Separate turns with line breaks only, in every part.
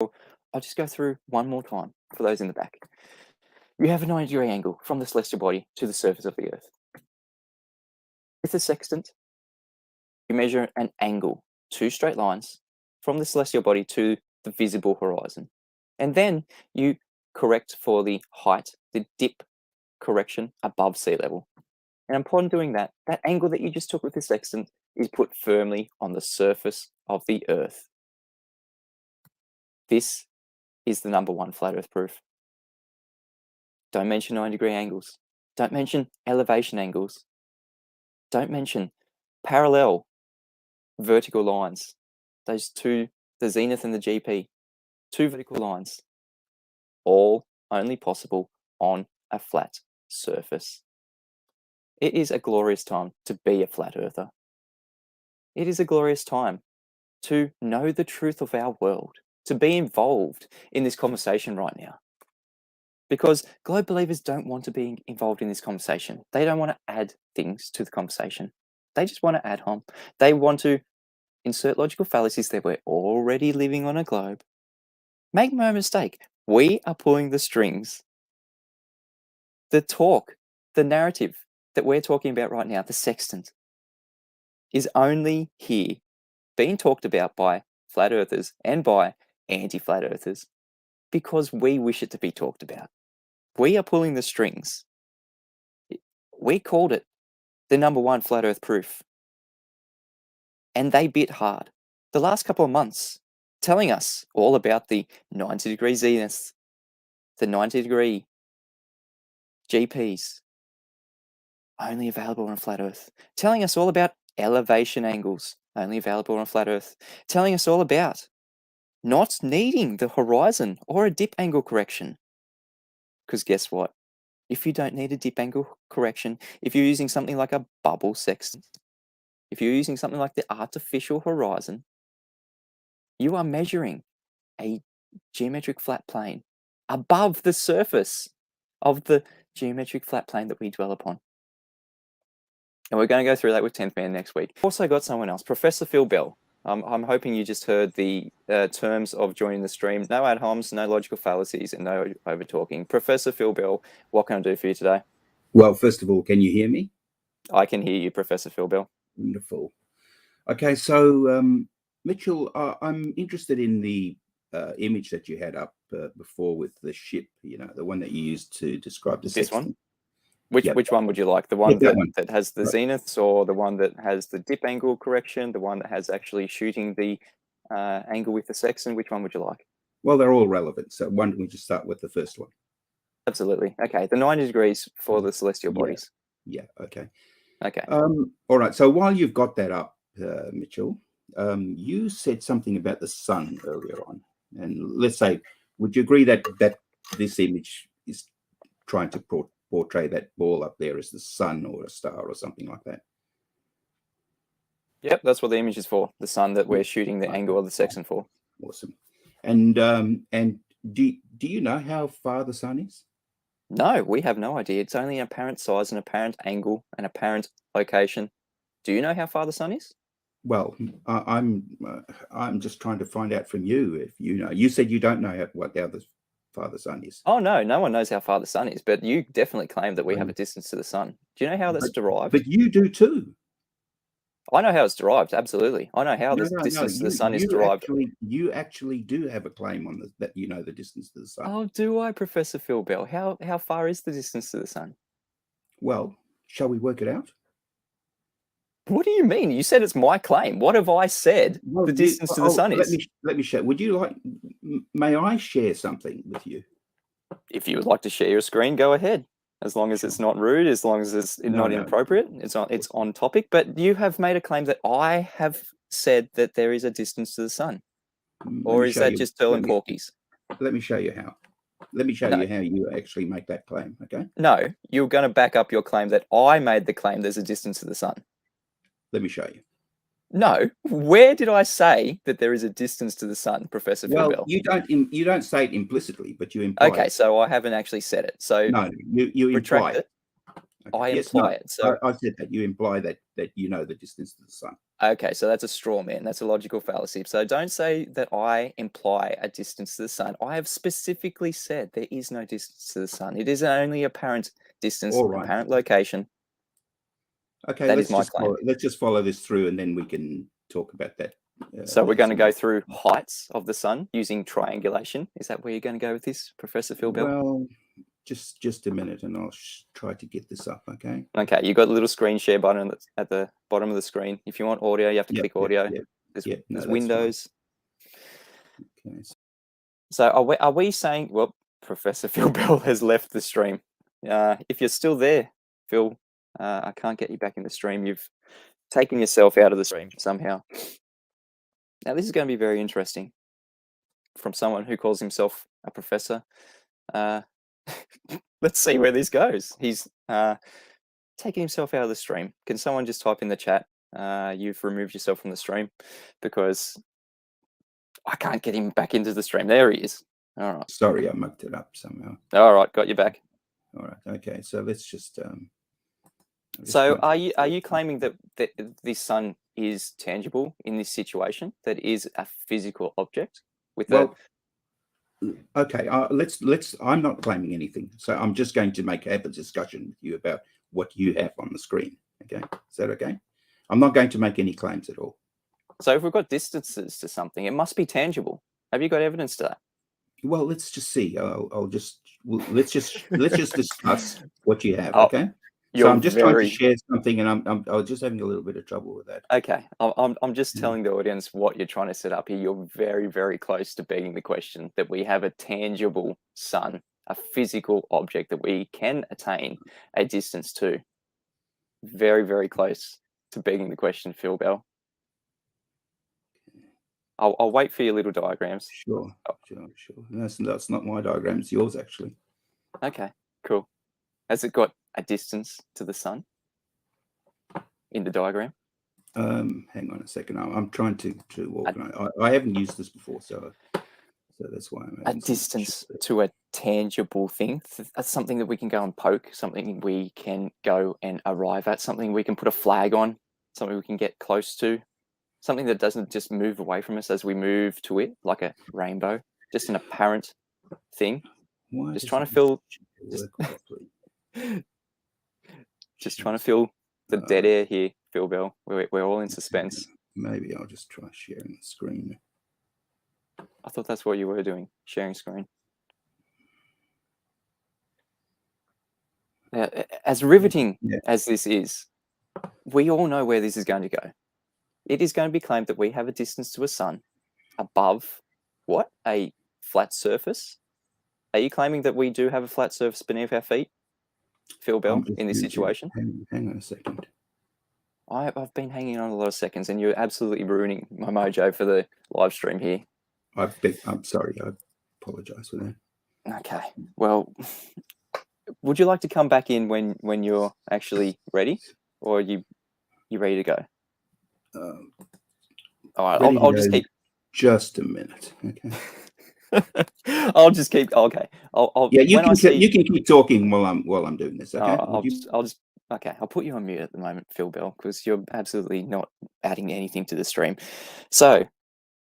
I'll just go through one more time for those in the back. You have a 90-degree angle from the celestial body to the surface of the Earth. With a sextant, you measure an angle, 2 straight lines, from the celestial body to the visible horizon. And then you correct for the height, the dip correction above sea level. And upon doing that, that angle that you just took with the sextant is put firmly on the surface of the Earth. This is the #1 flat Earth proof. Don't mention 90-degree angles. Don't mention elevation angles. Don't mention parallel vertical lines. Those two, the zenith and the GP, 2 vertical lines, all only possible on a flat surface. It is a glorious time to be a flat earther. It is a glorious time to know the truth of our world, to be involved in this conversation right now. Because globe believers don't want to be involved in this conversation. They don't want to add things to the conversation. They just want to add harm. They want to insert logical fallacies that we're already living on a globe. Make no mistake, we are pulling the strings. The talk, the narrative that we're talking about right now, the sextant, is only here being talked about by flat earthers and by anti-flat earthers because we wish it to be talked about. We are pulling the strings. We called it the #1 flat earth proof. And they bit hard. The last couple of months, telling us all about the 90-degree zeniths, the 90-degree GPs, only available on flat earth. Telling us all about elevation angles, only available on flat earth. Telling us all about not needing the horizon or a dip angle correction. Because guess what? If you don't need a dip angle correction, if you're using something like a bubble sextant, if you're using something like the artificial horizon, you are measuring a geometric flat plane above the surface of the geometric flat plane that we dwell upon. And we're going to go through that with 10th Man next week. Also got someone else, Professor Phil Bell. I'm hoping you just heard the terms of joining the stream. No ad homs, no logical fallacies, and no over talking. Professor Phil Bell, what can I do for you today?
Well, first of all, can you hear me?
I can hear you, Professor Phil Bell.
Wonderful. Okay, so Mitchell, I'm interested in the image that you had up before with the ship, the one that you used to describe the
This
sextant.
one? Which one would you like? The one that has the
Right.
zeniths, or the one that has the dip angle correction, the one that has actually shooting the angle with the sextant? Which one would you like?
Well, they're all relevant. So why don't we just start with the first one?
Absolutely. Okay, the 90 degrees for the celestial bodies.
Yeah, okay.
Okay.
All right, so while you've got that up, Mitchell, you said something about the sun earlier on. And let's say, would you agree that this image is trying to portray that ball up there as the sun or a star or something like that?
Yep, that's what the image is for. The sun that we're shooting the angle of the sextant for.
Awesome. And do you know how far the sun is?
No, we have no idea. It's only an apparent size, an apparent angle, an apparent location. Do you know how far the sun is?
Well, I'm just trying to find out from you if you know. You said you don't know how far the sun is.
Oh no, no one knows how far the sun is, but you definitely claim that we have a distance to the sun. Do you know how that's derived?
But you do too.
I know how it's derived. Absolutely, I know how the distance to the sun is derived.
You actually do have a claim on that. You know the distance to the sun.
Oh, do I, Professor Phil Bell? How far is the distance to the sun?
Well, shall we work it out?
What do you mean? You said it's my claim. What have I said the distance to the sun is?
Let me share. Would you like? May I share something with you?
If you would like to share your screen, go ahead. As long as it's not rude, as long as it's not inappropriate, it's on topic. But you have made a claim that I have said that there is a distance to the sun, or is that just telling porkies?
Let me show you how. Let me show you how you actually make that claim. Okay.
No, you're going to back up your claim that I made the claim there's a distance to the sun. Let
me show you.
No, where did I say that there is a distance to the sun, Professor Phil Bell?
You don't say it implicitly, but you imply.
Okay, so I haven't actually said it. So
no, you
retract
imply
it. Okay. I imply it. So
I said that you imply that you know the distance to the sun.
Okay, so that's a straw man. That's a logical fallacy. So don't say that I imply a distance to the sun. I have specifically said there is no distance to the sun. It is only apparent distance,
All right.
apparent location.
Okay,
That is my claim.
let's just follow this through, and then we can talk about that.
So we're going to go through heights of the sun using triangulation. Is that where you're going to go with this, Professor Phil Bell?
Well, just a minute, and I'll try to get this up. Okay.
Okay, you've got a little screen share button at the bottom of the screen. If you want audio, you have to click audio. There's Windows.
Okay.
So are we saying? Well, Professor Phil Bell has left the stream. If you're still there, Phil, I can't get you back in the stream. You've taken yourself out of the stream somehow. Now this is going to be very interesting. From someone who calls himself a professor. Let's see where this goes. He's taking himself out of the stream. Can someone just type in the chat? You've removed yourself from the stream, because I can't get him back into the stream. There he is. All right.
Sorry, I mucked it up somehow.
All right, got you back.
All right. Okay. So let's just.
So are you claiming that the sun is tangible in this situation? That is a physical object with
okay. Let's. I'm not claiming anything. So I'm just going to have a discussion with you about what you have on the screen. Okay. Is that okay? I'm not going to make any claims at all.
So if we've got distances to something, it must be tangible. Have you got evidence to that?
Well, let's just see. Let's just discuss what you have. Okay. So I'm just trying to share something, and I was just having a little bit of trouble with that.
Okay, I'm just telling the audience what you're trying to set up here. You're very, very close to begging the question that we have a tangible sun, a physical object that we can attain a distance to. Very, very close to begging the question, Phil Bell. I'll wait for your little diagrams.
Sure. That's not my diagram. It's yours, actually.
Okay, cool. Has it got a distance to the sun in the diagram?
Hang on a second. I'm trying to organize. I haven't used this before, so that's why I'm
a distance to a tangible thing. That's something that we can go and poke, something we can go and arrive at, something we can put a flag on, something we can get close to, something that doesn't just move away from us as we move to it, like a rainbow, just an apparent thing. Just trying to fill just trying to fill the dead air here, Phil Bell. We're all in suspense.
Maybe I'll just try sharing the screen.
I thought that's what you were doing, sharing screen. As riveting as this is, we all know where this is going to go. It is going to be claimed that we have a distance to a sun above what? A flat surface? Are you claiming that we do have a flat surface beneath our feet, Phil Bell, in this situation?
Hang on a second.
I've been hanging on a lot of seconds, and you're absolutely ruining my mojo for the live stream here.
I'm sorry. I apologize for that.
Okay. Well, would you like to come back in when you're actually ready, or are you ready to go? All right. I'll just keep.
Just a minute. Okay.
I'll just keep. Okay.
You can keep talking while I'm doing this. Okay.
Okay. I'll put you on mute at the moment, Phil Bell, because you're absolutely not adding anything to the stream. So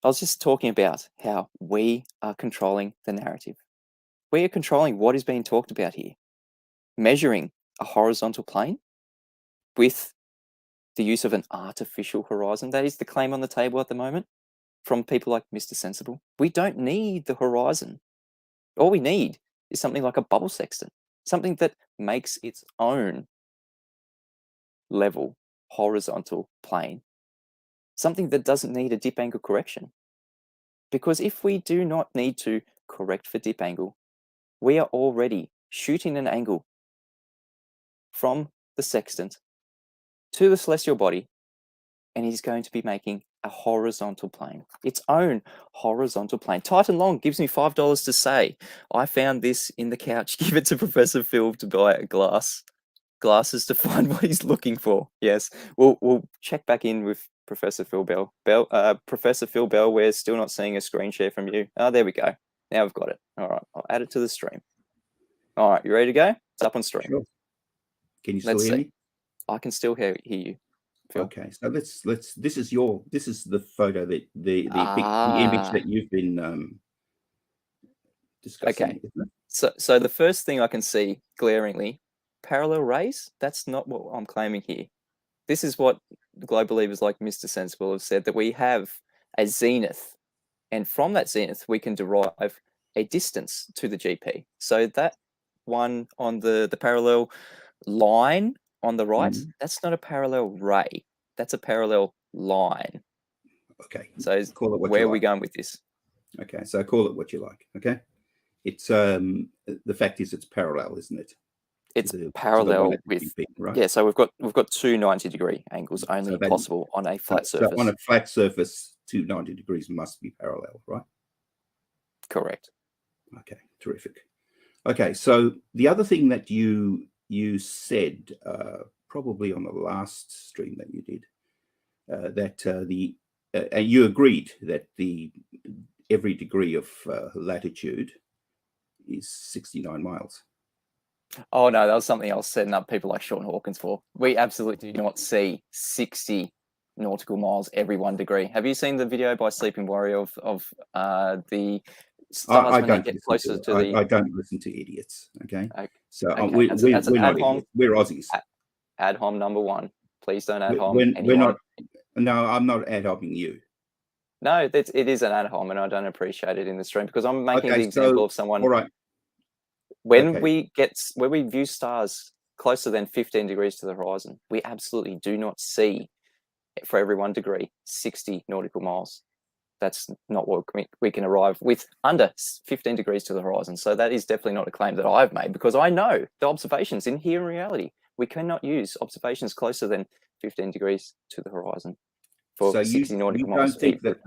I was just talking about how we are controlling the narrative. We are controlling what is being talked about here, measuring a horizontal plane with the use of an artificial horizon. That is the claim on the table at the moment from people like Mr. Sensible. We don't need the horizon. All we need is something like a bubble sextant, something that makes its own level horizontal plane, something that doesn't need a dip angle correction. Because if we do not need to correct for dip angle, we are already shooting an angle from the sextant to the celestial body, and he's going to be making a horizontal plane, its own horizontal plane. Titan Long gives me $5 to say, I found this in the couch. Give it to Professor Phil to buy glasses to find what he's looking for. Yes, we'll check back in with Professor Phil Bell. Professor Phil Bell, we're still not seeing a screen share from you. Oh, there we go. Now we've got it. All right, I'll add it to the stream. All right, you ready to go? It's up on stream.
Sure. Can you still hear me?
I can still hear you. Phil.
Okay, so let's this is the photo that the image that you've been discussing.
Okay. So the first thing I can see glaringly, parallel rays, that's not what I'm claiming here. This is what global believers like Mr. Sensible have said, that we have a zenith, and from that zenith we can derive a distance to the GP. So that one on the parallel line on the right, that's not a parallel ray, that's a parallel line.
Okay,
so
call it what
where
you
are we
like.
going with this?
Okay, so call it what you like. Okay, it's the fact is it's parallel, isn't it?
It's parallel with
GP, right?
Yeah, so we've got two 90-degree angles only possible on a flat surface.
So on a flat surface, two 90 degrees must be parallel, right?
Correct.
Okay, terrific. Okay, so the other thing that you said probably on the last stream that you did, that you agreed that every degree of latitude is 69 miles.
Oh no, that was something else setting up people like Sean Hawkins for. We absolutely do not see 60 nautical miles every 1 degree. Have you seen the video by Sleeping Warrior of the stars when they get closer to the...
I don't listen to idiots. Okay, so
okay.
we're not idiots. We're Aussies.
Ad hom number one. Please don't ad hom
we're not. No, I'm not ad homing you.
No, it is an ad hom, and I don't appreciate it in the stream because I'm making the example of someone.
All right.
When we view stars closer than 15 degrees to the horizon, we absolutely do not see, for every 1 degree, 60 nautical miles. That's not what we can arrive with under 15 degrees to the horizon. So that is definitely not a claim that I've made, because I know the observations in here in reality. We cannot use observations closer than 15 degrees to the horizon for 60 nautical miles.
Don't think that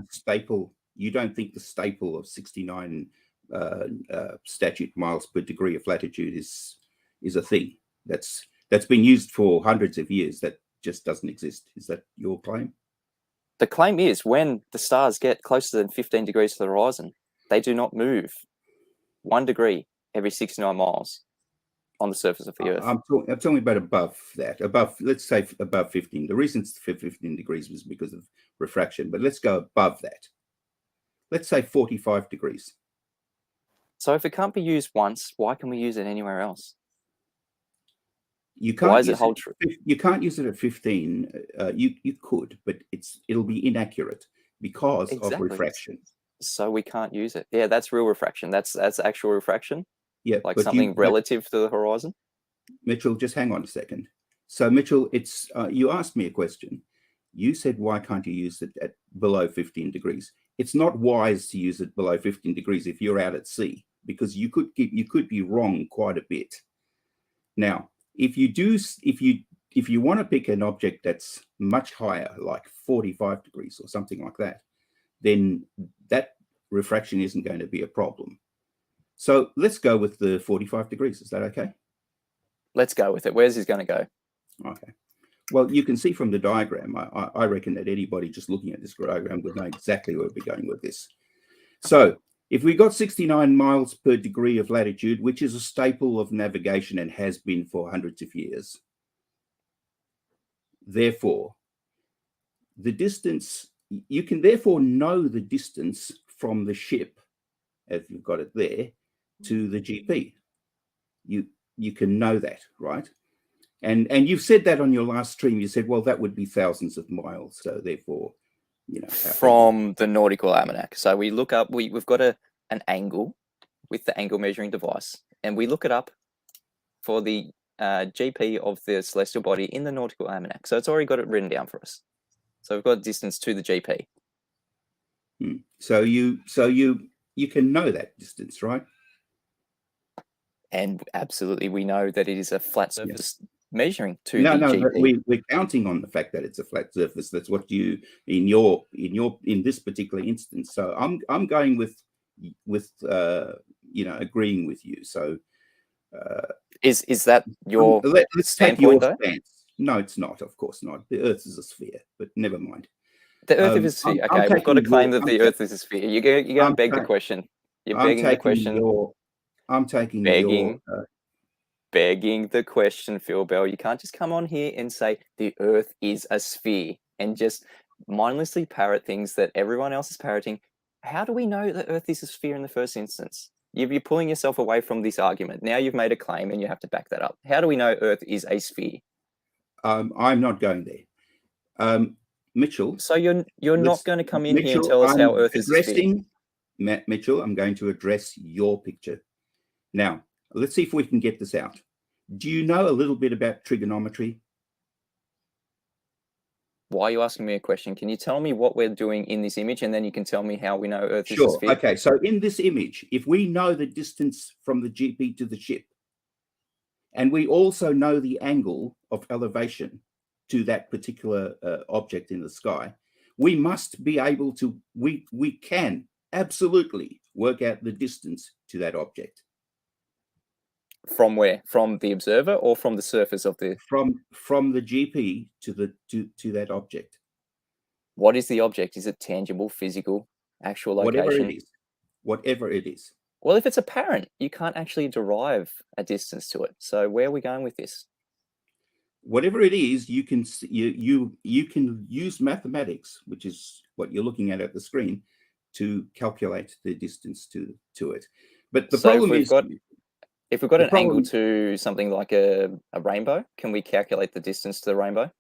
you don't think the staple of 69 statute miles per degree of latitude is a thing that's been used for hundreds of years that just doesn't exist? Is that your claim?
The claim is when the stars get closer than 15 degrees to the horizon, they do not move 1 degree every 69 miles on the surface of the Earth.
I'm talking about above that. Let's say above 15. The reason it's 15 degrees was because of refraction, but let's go above that. Let's say 45 degrees.
So if it can't be used once, why can we use it anywhere else?
You can't. Why does it hold true? You can't use it at 15. You could, but it'll be inaccurate because of refraction.
So we can't use it. Yeah, that's real refraction. That's actual refraction.
Yeah,
like something relative to the horizon.
Mitchell, just hang on a second. So Mitchell, it's you asked me a question. You said, why can't you use it at below 15 degrees? It's not wise to use it below 15 degrees if you're out at sea, because you could be wrong quite a bit. Now, if you want to pick an object that's much higher, like 45 degrees or something like that, then that refraction isn't going to be a problem. So let's go with the 45 degrees. Is that okay?
Let's go with it. Where's this going to go?
Okay. Well, you can see from the diagram, I reckon that anybody just looking at this diagram would know exactly where we're going with this. So if we got 69 miles per degree of latitude, which is a staple of navigation and has been for hundreds of years, therefore, the distance, you can therefore know the distance from the ship, as you've got it there, to the GP. You can know that, right? And you've said that on your last stream. You said, well, that would be thousands of miles. So therefore,
from the nautical almanac. So we look up, we've got an angle with the angle measuring device, and we look it up for the GP of the celestial body in the nautical almanac. So it's already got it written down for us. So we've got distance to the GP.
So you can know that distance, right? And
absolutely, we know that it is a flat surface measuring to
the
GP.
We're counting on the fact that it's a flat surface. That's what you in this particular instance. So I'm going with agreeing with you. So
is that your
let's take your stance? No, it's not. Of course not. The Earth is a sphere, but never mind.
The Earth is a sphere. Okay, we've got to claim that the Earth is a sphere. You're going to beg the question. You're begging the question.
I'm taking
begging. begging the question, Phil Bell. You can't just come on here and say the Earth is a sphere and just mindlessly parrot things that everyone else is parroting. How do we know the Earth is a sphere in the first instance? You're pulling yourself away from this argument. Now you've made a claim and you have to back that up. How do we know Earth is a sphere?
I'm not going there. Mitchell.
So you're not going to come in here and
Mitchell,
tell us how
I'm
Earth is a sphere.
Mitchell, I'm going to address your picture. Now, let's see if we can get this out. Do you know a little bit about trigonometry?
Why are you asking me a question? Can you tell me what we're doing in this image, and then you can tell me how we know Earth is a sphere?
Okay, so in this image, if we know the distance from the GP to the ship, and we also know the angle of elevation to that particular object in the sky, we must be able to, we can absolutely work out the distance to that object.
From where? From the observer or from the surface of the?
From the GP to that object.
What is the object? Is it tangible, physical, actual location?
Whatever it is. Whatever it is.
Well, if it's apparent, you can't actually derive a distance to it. So where are we going with this?
Whatever it is, you can use mathematics, which is what you're looking at the screen, to calculate the distance to it. But the problem is,
if we've got an angle to something like a rainbow, can we calculate the distance to the rainbow?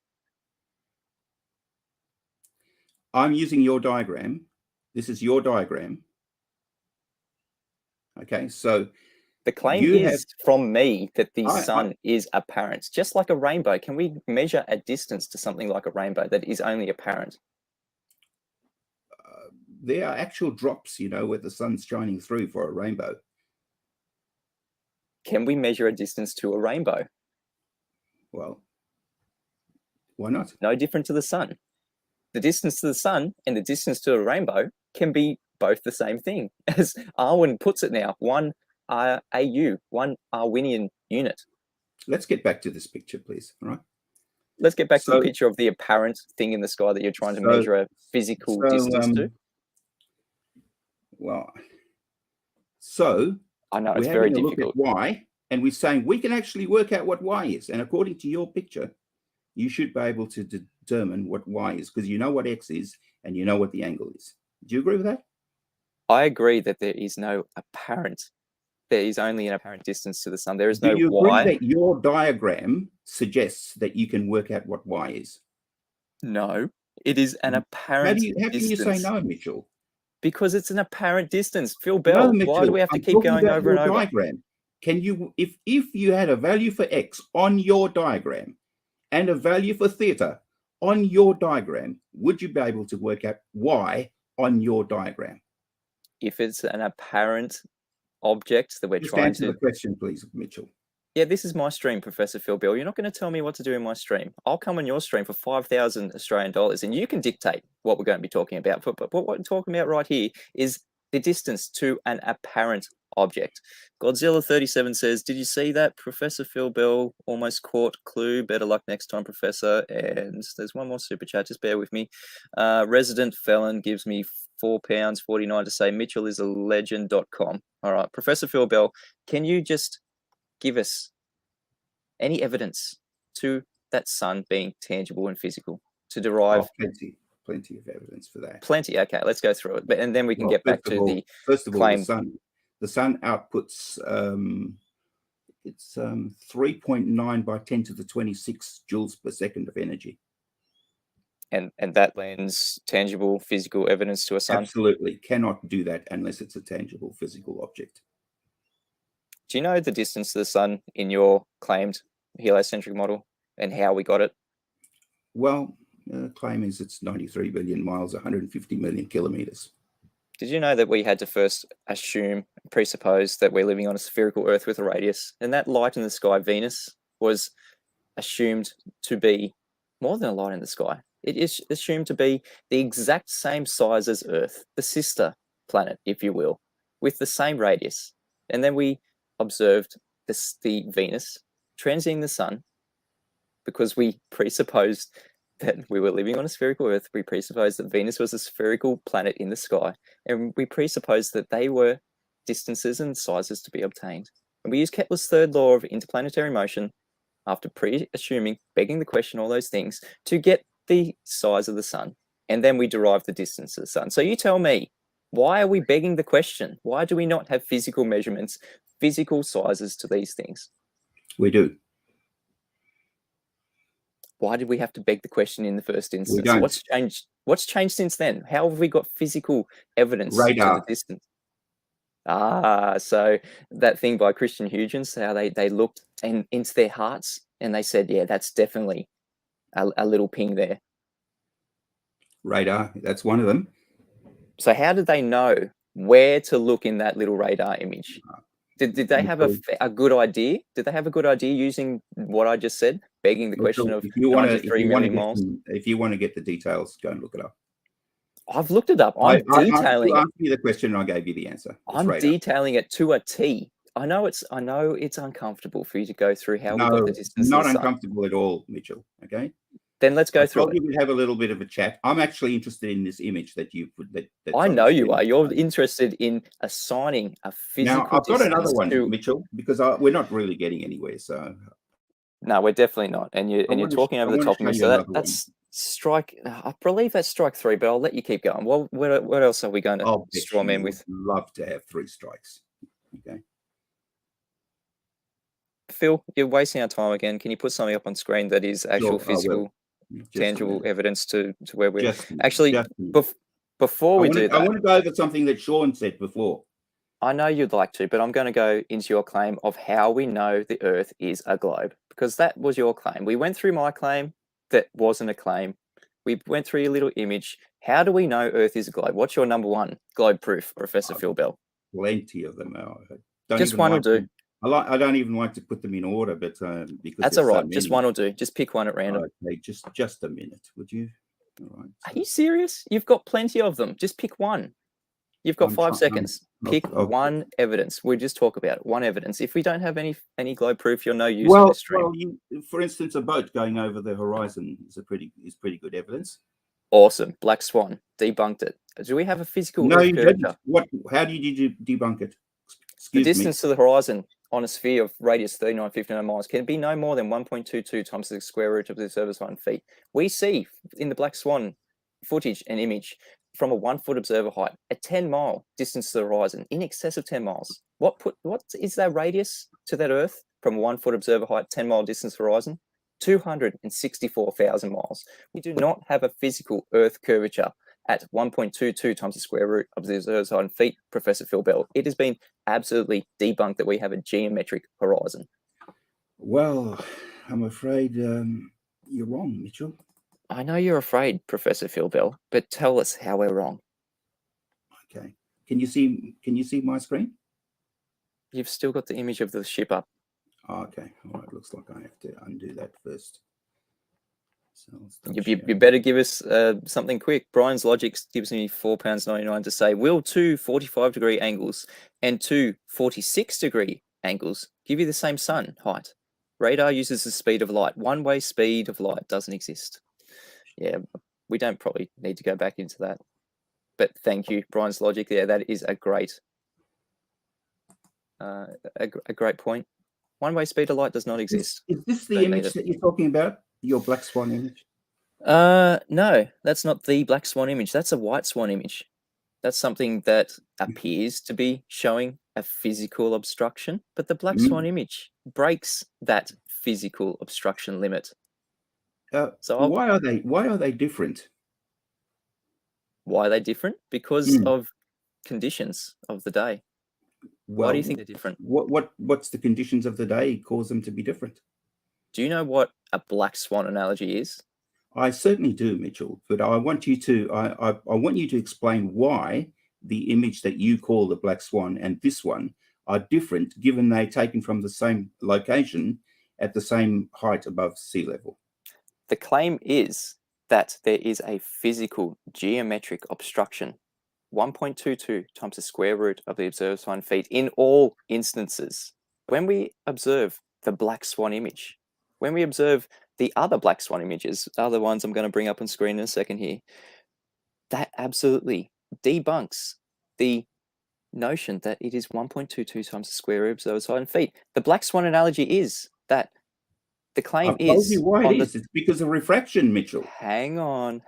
I'm using your diagram. This is your diagram. Okay, so
the claim is from me that the sun is apparent, just like a rainbow. Can we measure a distance to something like a rainbow that is only apparent?
There are actual drops, where the sun's shining through for a rainbow.
Can we measure a distance to a rainbow?
Well, why not?
No different to the sun. The distance to the sun and the distance to a rainbow can be both the same thing. As Arwin puts it now, 1 AU, 1 Arwinian unit.
Let's get back to this picture, please. All right.
Let's get back to the picture of the apparent thing in the sky that you're trying to measure a physical distance to.
Well, so
I know it's very difficult.
Look at y, and we're saying we can actually work out what y is. And according to your picture, you should be able to determine what y is, because you know what x is and you know what the angle is. Do you agree with that?
I agree that there is no apparent. There is only an apparent distance to the sun. There is no y.
Do you agree that your diagram suggests that you can work out what y is?
No, it is an apparent distance.
How can you say no, Mitchell?
Because it's an apparent distance. Phil Bell,
no, Mitchell,
why do we have to keep going over and over?
Diagram. Can you, if you had a value for x on your diagram and a value for theta on your diagram, would you be able to work out y on your diagram?
If it's an apparent object that we're trying to
answer the question, please, Mitchell.
Yeah, this is my stream, Professor Phil Bell. You're not going to tell me what to do in my stream. I'll come on your stream for 5,000 Australian dollars, and you can dictate what we're going to be talking about. But what we're talking about right here is the distance to an apparent object. Godzilla37 says, did you see that? Professor Phil Bell almost caught clue. Better luck next time, Professor. And there's one more super chat. Just bear with me. Resident Felon gives me £4.49 to say Mitchell is a legend.com. All right, Professor Phil Bell, can you just give us any evidence to that sun being tangible and physical to derive?
Plenty of evidence for that.
Plenty. Okay, let's go through it, and then we can get back to the
claim. The sun outputs it's 3.9 by 10 to the 26 joules per second of energy.
And that lends tangible physical evidence to a sun?
Absolutely. Cannot do that unless it's a tangible physical object.
Do you know the distance to the sun in your claimed heliocentric model and how we got it?
Well, the claim is it's 93 billion miles, 150 million kilometers.
Did you know that we had to first presuppose that we're living on a spherical Earth with a radius, and that light in the sky, Venus, was assumed to be more than a light in the sky. It is assumed to be the exact same size as Earth, the sister planet, if you will, with the same radius. And then we observed the Venus transiting the sun because we presupposed that we were living on a spherical Earth. We presupposed that Venus was a spherical planet in the sky, and we presupposed that they were distances and sizes to be obtained. And we use Kepler's third law of interplanetary motion after pre-assuming, begging the question, all those things, to get the size of the sun. And then we derive the distance of the sun. So you tell me, why are we begging the question? Why do we not have physical measurements, physical sizes to these things?
We do.
Why did we have to beg the question in the first instance?
We don't.
What's changed? What's changed since then? How have we got physical evidence to
Radar.
the distance? So that thing by Christian Huygens, how they looked into their hearts and they said, yeah, that's definitely a little ping there.
Radar, that's one of them.
So how did they know where to look in that little radar image? Did they have a good idea? Did they have a good idea using what I just said, begging the question of 93 million miles?
If you want to get the details, go and look it up.
I've looked it up. I'm detailing.
You asked me the question, and I gave you the answer.
I'm detailing it to a T. I know it's uncomfortable for you to go through how we got the distance.
Not uncomfortable at all, Mitchell. Okay.
Then let's go through it.
We have a little bit of a chat. I'm actually interested in this image that you put.
I know you are. You're interested in assigning a physical.
Now I've got another one, Mitchell, because we're not really getting anywhere. So
no, we're definitely not. And you're talking over the top of me. So that's strike. I believe that's strike 3, but I'll let you keep going. Well, what else are we going to straw man with?
Love to have 3 strikes. Okay.
Phil, you're wasting our time again. Can you put something up on screen that is actual physical, tangible evidence to where we're actually? Before we do that,
I want to go over something that Sean said before.
I know you'd like to, but I'm going to go into your claim of how we know the Earth is a globe, because that was your claim. We went through my claim that wasn't a claim. We went through your little image. How do we know Earth is a globe? What's your number 1 globe proof, Professor Phil Bell?
Plenty of them.
Just one will do.
I don't even like to put them in order, but because
that's all right. Just one will do. Just pick one at random.
Okay, just a minute, would you? All right.
Are you serious? You've got plenty of them. Just pick one. You've got 5 seconds. Pick one evidence. We'll just talk about it. One evidence. If we don't have any globe proof, you're no use on this stream.
Well, for instance, a boat going over the horizon is pretty good evidence.
Awesome. Black swan. Debunked it. Do we have a physical?
No, you didn't. How did you debunk it?
The distance to the horizon on a sphere of radius 3959 miles can be no more than 1.22 times the square root of the observer's 1 feet. We see in the black swan footage and image from a 1 foot observer height, a 10-mile distance to the horizon, in excess of 10 miles. What is that radius to that Earth from a 1 foot observer height, 10-mile distance to the horizon? 264,000 miles. We do not have a physical Earth curvature at 1.22 times the square root of the observer's 1 feet, Professor Phil Bell. It has been absolutely debunked that we have a geometric horizon.
Well, I'm afraid you're wrong, Mitchell.
I know you're afraid, Professor Phil Bell, but tell us how we're wrong.
Okay. Can you see my screen?
You've still got the image of the ship up.
Oh, okay. All right. Looks like I have to undo that first. So
you better give us something quick. Brian's logic gives me £4.99 to say, will 2 45-degree angles and 2 46-degree angles give you the same sun height? Radar uses the speed of light. One-way speed of light doesn't exist. Yeah, we don't probably need to go back into that. But thank you, Brian's logic there. That is a great point. One-way speed of light does not exist.
Is this the image that you're talking about? Your black swan image?
No, that's not the black swan image. That's a white swan image. That's something that appears to be showing a physical obstruction, but the black swan image breaks that physical obstruction limit.
So why are they different?
Why are they different? Because of conditions of the day. Well, why do you think they're different?
What's the conditions of the day cause them to be different?
Do you know what a black swan analogy is?
I certainly do, Mitchell, but I want you to explain why the image that you call the black swan and this one are different, given they're taken from the same location at the same height above sea level.
The claim is that there is a physical geometric obstruction, 1.22 times the square root of the observer's 1 feet in all instances. When we observe the black swan image, when we observe the other black swan images, other ones I'm going to bring up on screen in a second here, that absolutely debunks the notion that it is 1.22 times the square root of the sine feet. The black swan analogy is that the claim
I've told you
is
why it
on the
is. It's because of refraction, Mitchell.
hang on.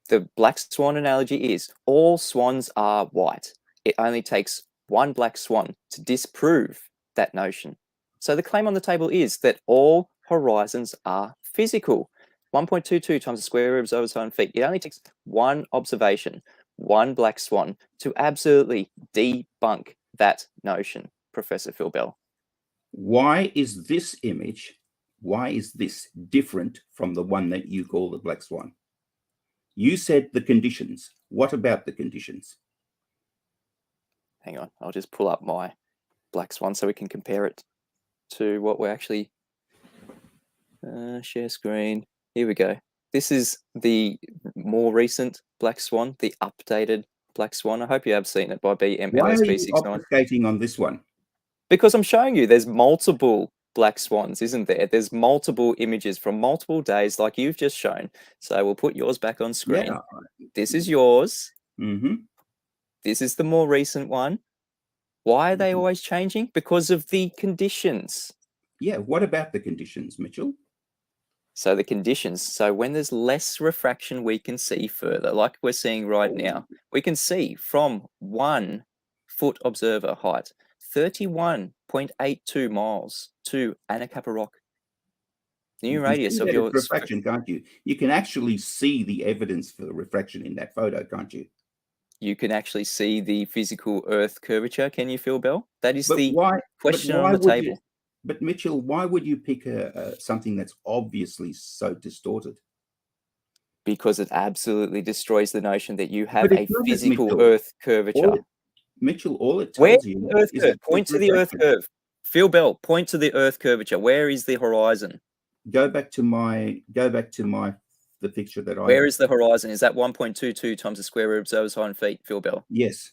The black swan analogy is all swans are white. It only takes one black swan to disprove that notion. So the claim on the table is that all horizons are physical. 1.22 times the square root of the sine feet. It only takes one observation, one black swan, to absolutely debunk that notion, Professor Phil Bell.
Why is this image, why is this different from the one that you call the black swan? You said the conditions. What about the conditions?
Hang on, I'll just pull up my black swan so we can compare it to what we're actually... share screen. Here we go. This is the more recent black swan, the updated black swan. I hope you have seen it by
Why are you
BMLSP69.
obfuscating on this one?
Because I'm showing you there's multiple black swans, isn't there? There's multiple images from multiple days like you've just shown. So we'll put yours back on screen.
Yeah.
This is yours.
Mm-hmm.
This is the more recent one. Why are they always changing? Because of the conditions.
Yeah, what about the conditions, Mitchell?
So the conditions, so when there's less refraction, we can see further, like we're seeing right now. We can see from 1 foot observer height, 31.82 miles to Anacapa Rock. New
You can
radius
see
of
that
your...
it's refraction, can't you? You can actually see the evidence for the refraction in that photo, can't you?
You can actually see the physical Earth curvature, can you, Phil Bell? That is
But
the
why?
question
But why
on the
would
table.
you? But Mitchell, why would you pick something that's obviously so distorted?
Because it absolutely destroys the notion that you have
But it
a
doesn't,
physical
Mitchell.
Earth curvature.
Mitchell, all it
Where's
tells you
the Earth
is
curve?
that
Point
it's
to the Earth
refraction.
curve. Phil Bell, point to the Earth curvature. Where is the horizon?
Go back to the picture that I
Where
have.
is the horizon? Is that 1.22 times the square root of the sine feet, Phil Bell?
Yes.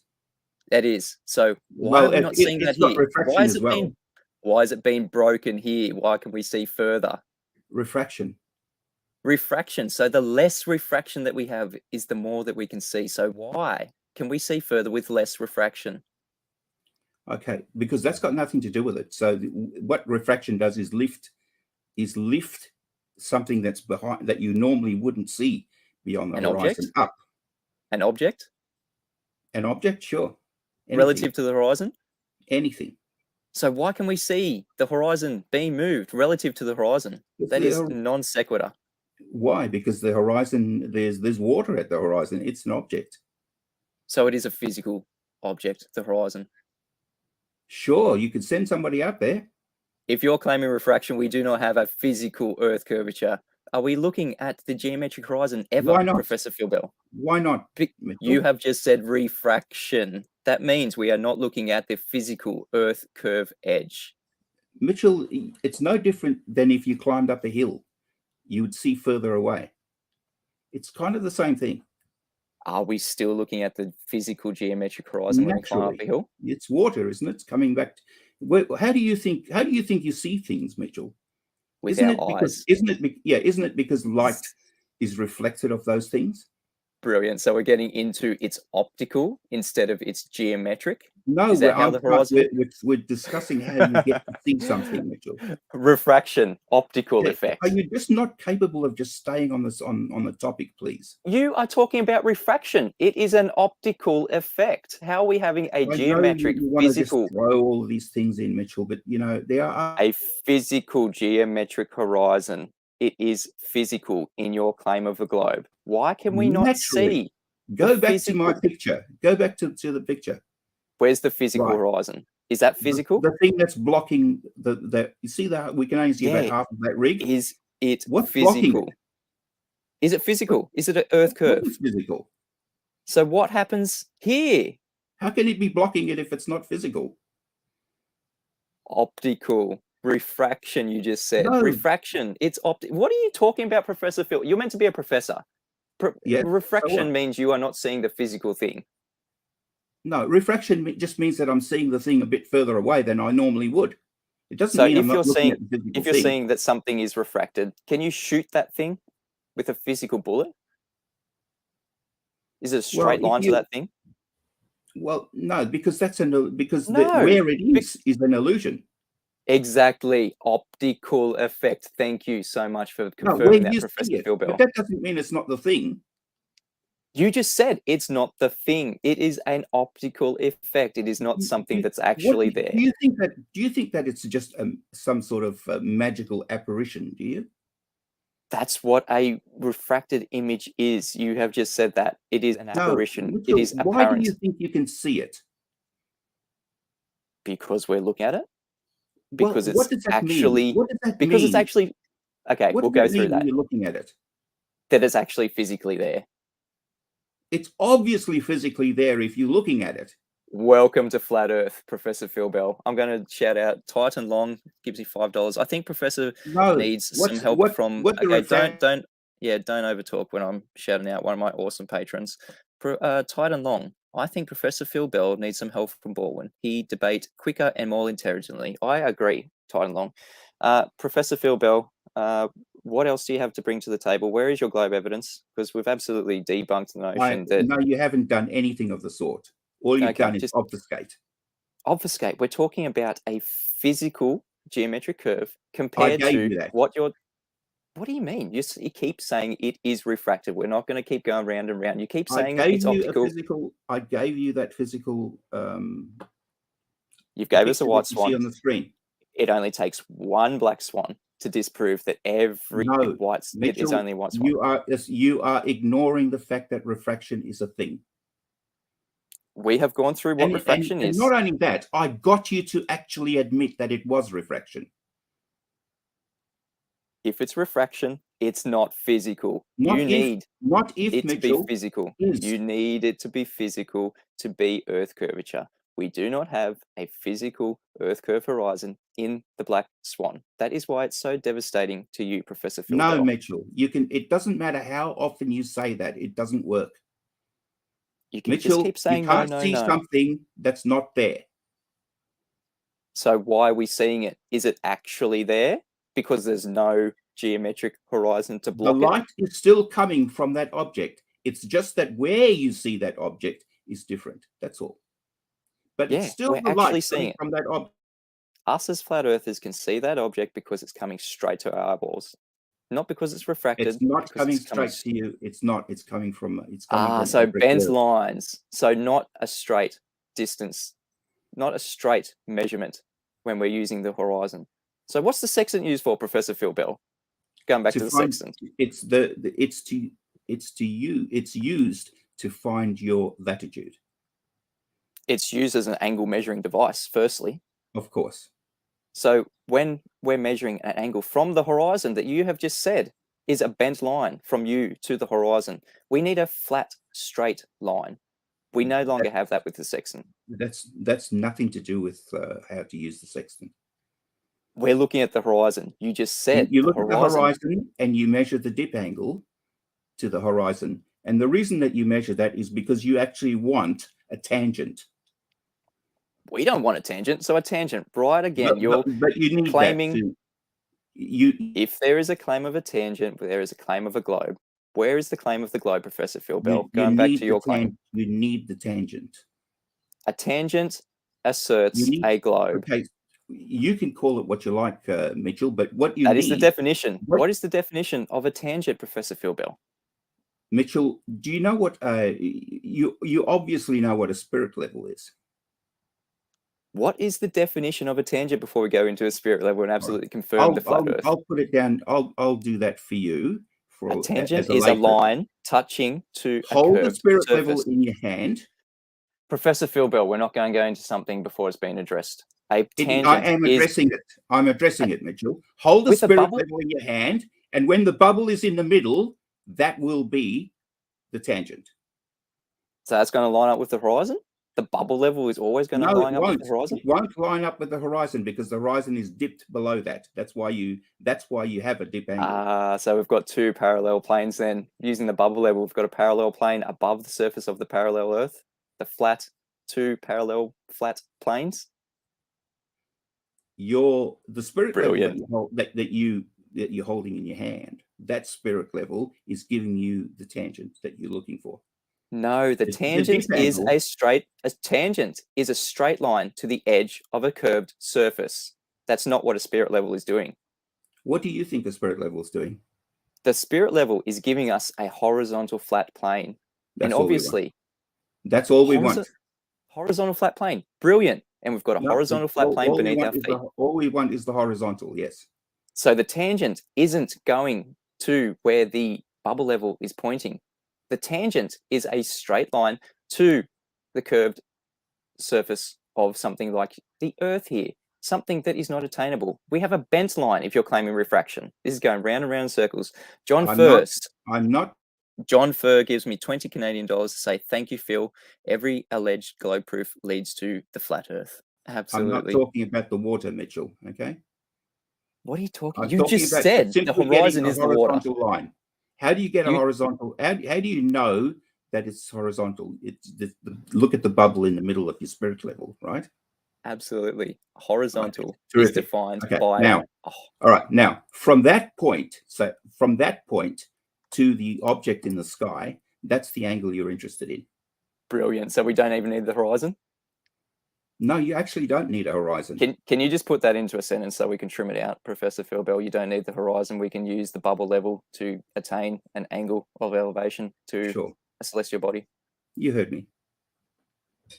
That is. So why
Well,
are we not seeing that
it's got
here?
refraction as well.
Why is it being broken here? Why can we see further?
Refraction.
Refraction. So the less refraction that we have is the more that we can see. So why can we see further with less refraction?
Okay, because that's got nothing to do with it. So what refraction does is lift something that's behind that you normally wouldn't see beyond the
An
horizon
object?
up.
An object?
An object, sure. Anything.
Relative to the horizon?
Anything.
So why can we see the horizon being moved relative to the horizon? That is non sequitur.
Why? Because the horizon, there's water at the horizon. It's an object.
So it is a physical object, the horizon.
Sure, you could send somebody out there.
If you're claiming refraction, we do not have a physical Earth curvature. Are we looking at the geometric horizon ever,
Why not?
Professor Phil Bell?
Why not?
You have just said refraction. That means we are not looking at the physical Earth curve edge.
Mitchell, it's no different than if you climbed up a hill. You would see further away. It's kind of the same thing.
Are we still looking at the physical geometric horizon when we climb up a hill?
It's water, isn't it? It's coming back. How do you think you see things, Mitchell?
With
isn't
our
it
eyes.
Isn't it because light is reflected of those things?
Brilliant. So we're getting into its optical instead of its geometric.
No,
is that how the horizon...
we're discussing how you get to see something, Mitchell.
Refraction, optical effect.
Are you just not capable of just staying on this on the topic, please?
You are talking about refraction. It is an optical effect. How are we having a geometric,
you want
physical...
to just throw all these things in, Mitchell, but there are
a physical geometric horizon. It is physical in your claim of a globe. Why can we not see?
Go back to my picture. Go back to the picture.
Where's the physical horizon? Is that physical?
The thing that's blocking you see that we can only see about half of that rig.
Is it
What's
physical?
Blocking it?
Is it physical? Is it an Earth curve?
It's physical.
So what happens here?
How can it be blocking it if it's not physical?
Optical. Refraction, you just said.
No.
Refraction. It's What are you talking about, Professor Phil? You're meant to be a professor. Refraction means you are not seeing the physical thing.
No, refraction just means that I'm seeing the thing a bit further away than I normally would. It doesn't mean I'm not looking at the physical thing.
If you're seeing that something is refracted, can you shoot that thing with a physical bullet? Is it a straight line to that thing?
Well, no, because that's because
No,
where it is an illusion.
exactly. Optical effect. Thank you so much for
No, where
confirming that,
you see
Professor
it, but
Philbell.
that doesn't mean it's not the thing.
You just said it's not the thing. It is an optical effect. It is not something that's
What
actually
do
there.
you think that? Do you think that it's just some sort of magical apparition? Do you?
That's what a refracted image is. You have just said that. It is an
No,
apparition. It
Mitchell.
is
Why do you
apparent
think you can see it?
because we're looking at it.
Well,
Because
what
it's
does that mean?
actually
What does that
because it's
mean?
actually okay,
What
we'll
does
go
that
through
mean when
that.
you're looking at it?
That it's actually physically there.
It's obviously physically there if you're looking at it.
Welcome to Flat Earth, Professor Philbell. I'm going to shout out Titan Long gives you $5. I think Professor
No,
needs some
what's
help from.
what the
Okay,
refract?
don't overtalk when I'm shouting out one of my awesome patrons, Titan Long. I think Professor Philbell needs some help from Baldwin. He debates quicker and more intelligently. I agree, Titan Long. Professor Philbell, what else do you have to bring to the table? Where is your globe evidence? Because we've absolutely debunked the notion that.
No, you haven't done anything of the sort. All you've
Okay,
done is
just
obfuscate.
obfuscate. We're talking about a physical geometric curve
I
compared
gave
to
you that.
what you're. What do you mean? You keep saying it is refracted. We're not going to keep going round and round. You keep
I
saying
gave
it's
you a
optical.
physical. I gave you that physical.
You've
The
gave us a
picture that
white
you see
swan.
on the screen.
It only takes one black swan to disprove that every
No,
white. It is
Mitchell,
only one swan.
you are ignoring the fact that refraction is a thing.
We have gone through what refraction
And
is.
not only that, I got you to actually admit that it was refraction.
If it's refraction, it's not physical.
Not
You
if,
need
not if
it to be
Mitchell
physical.
is.
You need it to be physical to be Earth curvature. We do not have a physical Earth curve horizon in the black swan. That is why it's so devastating to you, Professor Phil
No,
Bell.
Mitchell, you can. It doesn't matter how often you say that. It doesn't work.
You can just
Mitchell,
keep
you
saying no,
can't
no,
see
no.
something that's not there.
So why are we seeing it? Is it actually there? Because there's no geometric horizon to
The
block it?
light is still coming from that object. It's just that where you see that object is different. That's all. But it's
Yeah,
still
we're
the
actually
light
seeing
coming
it.
from that object.
Us as flat earthers can see that object because it's coming straight to our eyeballs. Not because it's refracted,
It's not
because
coming
it's coming.
straight to you. It's not. It's coming from a
So
brick
bent
wall.
lines. So not a straight distance, not a straight measurement when we're using the horizon. So what's the sextant used for, Professor Phil Bell? Going back
To
to the
find
sextant.
it's used to find your latitude.
It's used as an angle measuring device, firstly.
Of course.
So when we're measuring an angle from the horizon that you have just said is a bent line from you to the horizon, we need a flat, straight line. We no longer have that with the sextant.
That's nothing to do with how to use the sextant.
We're looking at the horizon. You just said
You
the
look at the
horizon.
horizon and you measure the dip angle to the horizon. And the reason that you measure that is because you actually want a tangent.
We don't want a tangent. So a tangent, right? Again, you're
But you need
claiming.
that to you.
If there is a claim of a tangent, there is a claim of a globe. Where is the claim of the globe, Professor Phil Bell?
You
Going back
need
to your claim.
You need the tangent.
A tangent
You
asserts
need
a globe.
okay. You can call it what you like, Mitchell. But what you
That is the
need,
definition. What is the definition of a tangent, Professor Phil Bell?
Mitchell? Do you know what you obviously know what a spirit level is?
What is the definition of a tangent before we go into a spirit level and absolutely confirm the flat Earth?
I'll put it down. I'll do that for you.
A tangent
As a
is a
layperson.
line touching to a
Hold the
curved
spirit level
surface.
in your hand.
Professor Phil Bell, we're not going to go into something before it's been addressed. A
I
tangent
am
is
addressing it. I'm addressing it, Mitchell. Hold the
with a
spirit
bubble.
level in your hand, and when the bubble is in the middle, that will be the tangent.
So that's going to line up with the horizon? The bubble level is always going to
No, it
line up with
won't.
the horizon?
It won't line up with the horizon because the horizon is dipped below that. That's why you have a dip angle.
So we've got two parallel planes then. Using the bubble level, we've got a parallel plane above the surface of the parallel Earth, the flat, two parallel flat planes.
The spirit
Brilliant.
level that you're holding in your hand, that spirit level is giving you the tangent that you're looking for.
No, the tangent is a tangent is a straight line to the edge of a curved surface. That's not what a spirit level is doing.
What do you think a spirit level is doing?
The spirit level is giving us a horizontal flat plane.
That's
and
all we
obviously,
want. That's all we want.
Horizontal flat plane. Brilliant. And we've got a horizontal flat plane beneath our feet.
All we want is the horizontal, yes.
So the tangent isn't going to where the bubble level is pointing. The tangent is a straight line to the curved surface of something like the Earth here, something that is not attainable. We have a bent line if you're claiming refraction. This is going round and round in circles. John Furr gives me 20 Canadian dollars to say, thank you, Phil. Every alleged globe proof leads to the flat Earth. Absolutely.
I'm not talking about the water, Mitchell, okay?
What are you talking?
You
just said the horizon is the water.
Line. How do you get a horizontal? How do you know that it's horizontal? Look at the bubble in the middle of your spirit level, right?
Absolutely. Horizontal is defined by...
Now, all right. Now, from that point to the object in the sky, that's the angle you're interested in.
Brilliant. So we don't even need the horizon?
No, you actually don't need a horizon.
Can you just put that into a sentence so we can trim it out, Professor Phil Bell? You don't need the horizon. We can use the bubble level to attain an angle of elevation to a celestial body.
You heard me.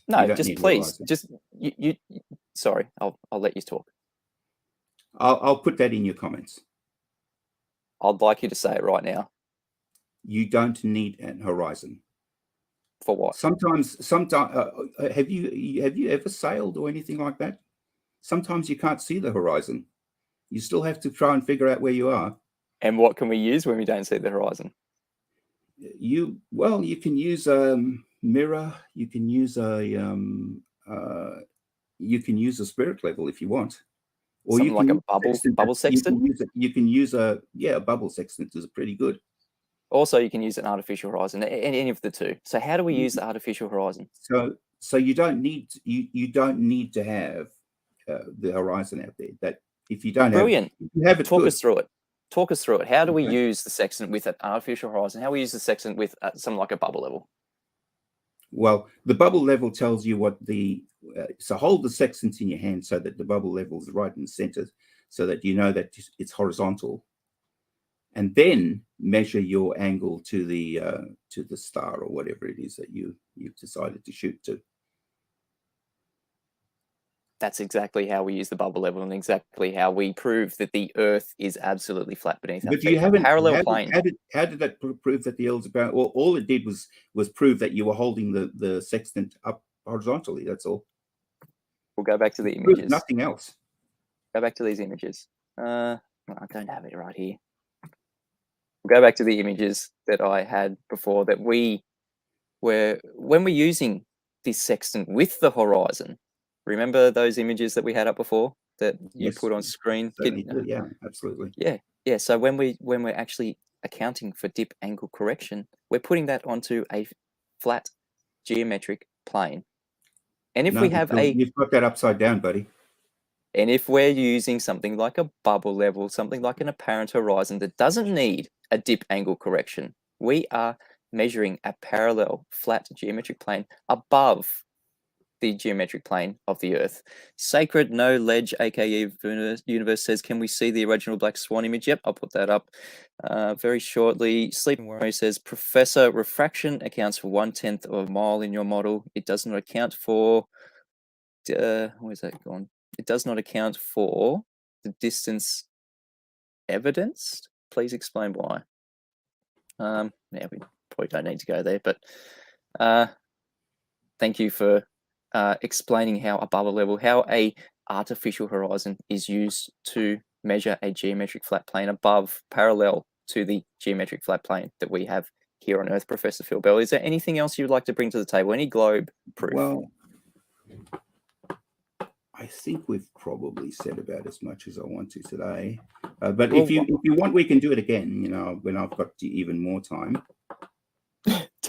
No, just please, you. Sorry, I'll let you talk.
I'll put that in your comments.
I'd like you to say it right now.
You don't need an horizon.
For what?
Sometimes, have you ever sailed or anything like that? Sometimes you can't see the horizon. You still have to try and figure out where you are.
And what can we use when we don't see the horizon?
You can use a mirror. You can use a spirit level if you want, or
something like a bubble sextant.
You can use a bubble sextant is pretty good.
Also, you can use an artificial horizon, any of the two. So how do we use the artificial horizon?
So you don't need to have the horizon out there. That if you don't
brilliant,
you have it.
Talk us through it. How do we use the sextant with an artificial horizon? How do we use the sextant with something like a bubble level?
Well, the bubble level tells you what so hold the sextant in your hand so that the bubble level is right in the center, so that you know that it's horizontal. And then measure your angle to the star or whatever it is that you've decided to shoot to.
That's exactly how we use the bubble level and exactly how we prove that the Earth is absolutely flat beneath our feet. Parallel plane.
How did that prove that the Earth's about? Well, all it did was prove that you were holding the sextant up horizontally. That's all.
We'll go back to the images.
Nothing else.
Go back to these images. I don't have it right here. We'll go back to the images that I had before, that when we're using this sextant with the horizon, remember those images that we had up before that you put on screen?
Yeah, absolutely.
Yeah. So when we're actually accounting for dip angle correction, we're putting that onto a flat geometric plane. And if
you've got that upside down, buddy.
And if we're using something like a bubble level, something like an apparent horizon that doesn't need a dip angle correction, we are measuring a parallel flat geometric plane above the geometric plane of the Earth. Sacred No Ledge, aka Universe, says, can we see the original black swan image? Yep, I'll put that up very shortly. Sleeping Warrior says, Professor, refraction accounts for 1/10 of a mile in your model. It does not account for... where's that gone? It does not account for the distance evidenced. Please explain why. Yeah, we probably don't need to go there, but thank you for explaining how a bubble level, how a artificial horizon is used to measure a geometric flat plane above, parallel to the geometric flat plane that we have here on Earth, Professor Phil Bell. Is there anything else you'd like to bring to the table? Any globe proof?
Well, I think we've probably said about as much as I want to today. But if you want, we can do it again, when I've got even more time.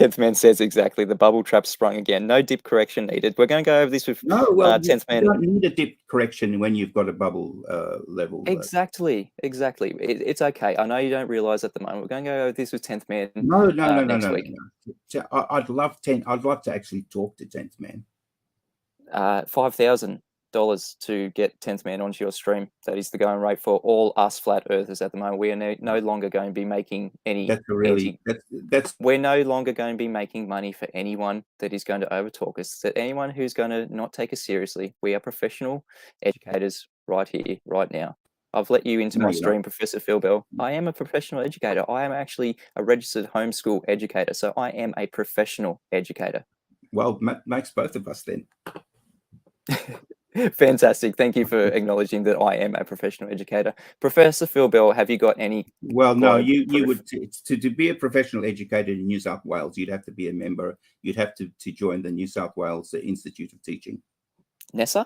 10th man says exactly. The bubble trap sprung again. No dip correction needed. We're going to go over this with
No, well,
10th man.
you don't need a dip correction when you've got a bubble level.
Exactly. It's okay. I know you don't realize at the moment. We're going to go over this with 10th man
No,
next week.
I'd love to actually talk to 10th man.
$5,000 to get 10th man onto your stream. That is the going rate for all us flat earthers at the moment. We are no longer going to be making any. We're no longer going to be making money for anyone that is going to overtalk us. That anyone who's going to not take us seriously. We are professional educators right here, right now. I've let you into my stream, Professor Phil Bell. I am a professional educator. I am actually a registered homeschool educator. So I am a professional educator.
Well, makes both of us then.
Fantastic. Thank you for acknowledging that I am a professional educator. Professor Phil Bell, have you got any?
Well, no, you would to be a professional educator in New South Wales, you'd have to be a member. You'd have to join the New South Wales Institute of Teaching.
NESA?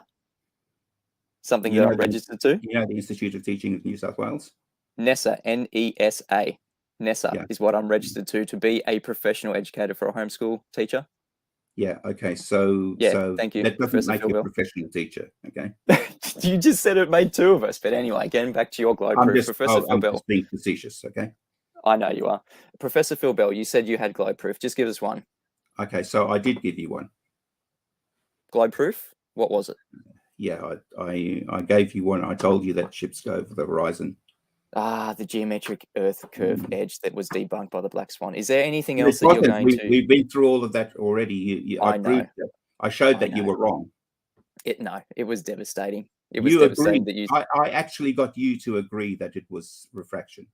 Something that I'm registered to?
You know the Institute of Teaching of New South Wales?
NESA, NESA. NESA is what I'm registered to be a professional educator for a homeschool teacher.
Yeah. Okay. So
thank you.
That doesn't make you a professional teacher. Okay.
You just said it made two of us, but anyway, getting back to your globe proof, Professor Phil Bell.
I'm just being facetious. Okay.
I know you are, Professor Phil Bell. You said you had globe proof. Just give us one.
Okay. So I did give you one.
Globe proof. What was it?
Yeah, I gave you one. I told you that ships go over the horizon.
The geometric Earth curve edge that was debunked by the black swan. Is there anything else that you're going to?
We've been through all of that already. I know. I showed that you were wrong.
No, it was devastating. It was devastating that you.
I actually got you to agree that it was refraction.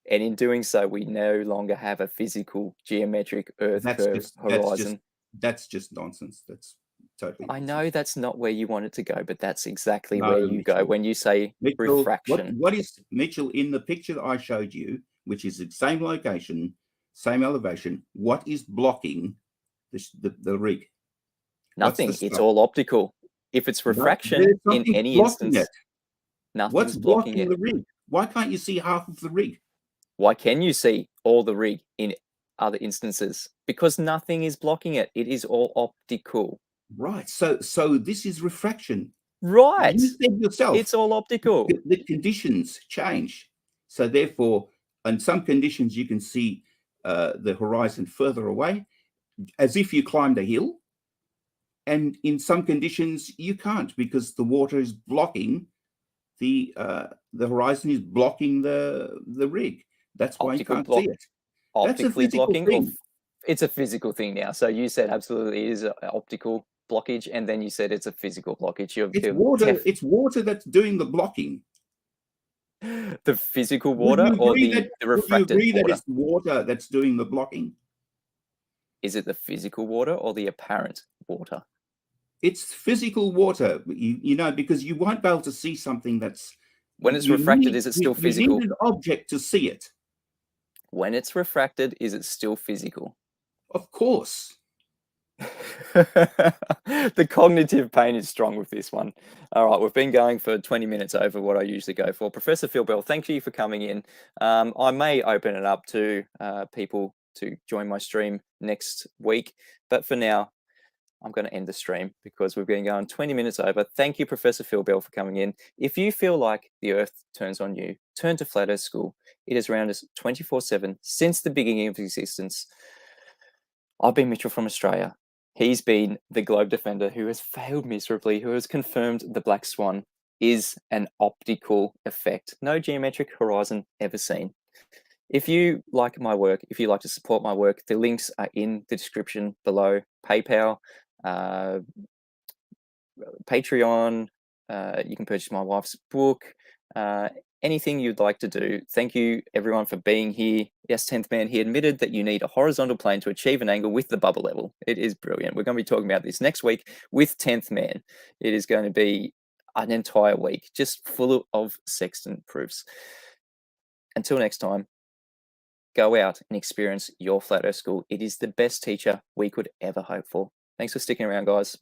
And in doing so, we no longer have a physical geometric Earth curve horizon.
That's just nonsense. That's totally nonsense.
I know that's not where you want it to go, but that's exactly where you go when you say refraction.
What is, Mitchell, in the picture that I showed you, which is the same location, same elevation, what is blocking the rig?
Nothing. It's all optical. If it's refraction in any instance, nothing's blocking it.
The rig? Why can't you see half of the rig?
Why can you see all the rig in other instances? Because nothing is blocking it. It is all optical.
Right. So this is refraction.
Right.
You said yourself.
It's all optical.
The conditions change. So therefore, in some conditions, you can see the horizon further away, as if you climbed a hill. And in some conditions, you can't, because the water is blocking the horizon is blocking the rig. That's why you can't see it.
Optically blocking. It's a physical thing now. So you said absolutely it is an optical blockage, and then you said it's a physical blockage.
It's water that's doing the blocking.
The physical water or the refracted water?
Would you agree that it's water that's doing the blocking?
Is it the physical water or the apparent water?
It's physical water, you know, because you won't be able to see something that's...
When it's refracted, is it still physical?
You need an object to see it.
When it's refracted, is it still physical?
Of course.
The cognitive pain is strong with this one. All right, we've been going for 20 minutes over what I usually go for. Professor Phil Bell, thank you for coming in. I may open it up to people to join my stream next week, but for now, I'm going to end the stream because we've been going 20 minutes over. Thank you, Professor Phil Bell, for coming in. If you feel like the Earth turns on you, turn to Flat Earth School. It is around us 24/7 since the beginning of existence. I've been Mitchell from Australia. He's been the globe defender who has failed miserably, who has confirmed the black swan is an optical effect. No geometric horizon ever seen. If you like my work, if you like to support my work, the links are in the description below. PayPal, Patreon, you can purchase my wife's book, anything you'd like to do. Thank you everyone for being here. Yes, 10th man, he admitted that you need a horizontal plane to achieve an angle with the bubble level. It is brilliant. We're going to be talking about this next week with 10th man. It is going to be an entire week just full of sextant proofs. Until next time, go out and experience your Flat Earth School. It is the best teacher we could ever hope for. Thanks for sticking around, guys.